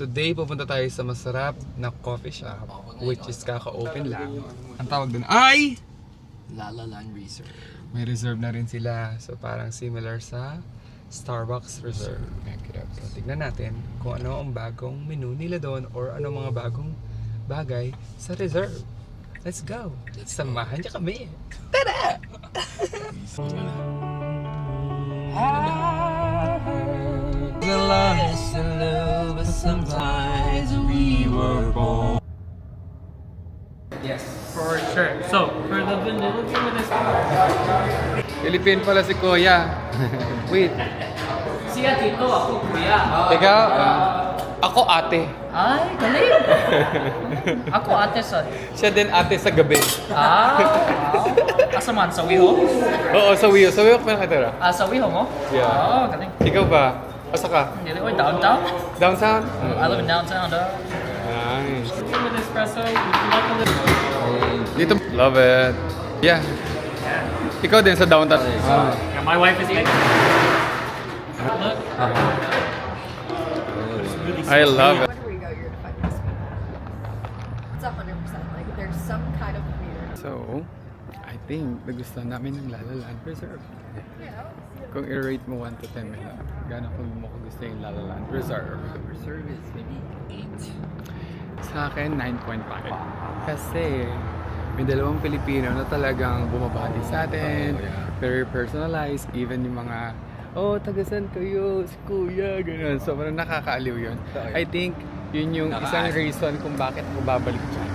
Today, pupunta tayo sa masarap na coffee shop, which is kaka-open lang. Ang tawag dun ay Lalaland Reserve. may reserve na rin sila. So parang similar sa Starbucks Reserve. So tignan natin kung ano ang bagong menu nila doon or ano mga bagong bagay sa reserve. Let's go! Samahan niyo kami! Tara! The lost in love, but sometimes we were born. Yes! For sure. So, for the vanilla bean with this Philippine pala si Kuya. Wait, siya dito, ako kuya. ikaw? Ako ate. Ay, galing! Ako ate sa... Siya din ate sa gabi. Wow! Kasaman, sa Wiho? Oo, sa Wio. Sa Wio ka nakatira? Sa Wiho mo? Yeah. Galing. Ikaw ba? Asa ka? Hindi rin, downtown? Downtown? I live in downtown, dog. Nice. With espresso, would you like a little... Dito, love it. Yeah. Ikaw din sa downtown. Yeah, my wife is eating. Look. I love it. Wherever you go, you're gonna find this. It's 100%. Like there's some kind of weird. So, I think nagustuhan namin ng Lalaland Reserve. Yeah. Kung i-rate mo 1 to 10, gano'n kung mo gusto yung Lalaland Reserve? Reserve is maybe 8. Sa akin, 9.5. Kasi, may dalawang Pilipino na talagang bumabati sa atin. Very personalized. Even yung mga, oh, tagasan kayo, si Kuya, gano'n. So, parang nakakaaliw yun. I think, yun yung isang reason kung bakit ako babalik dyan.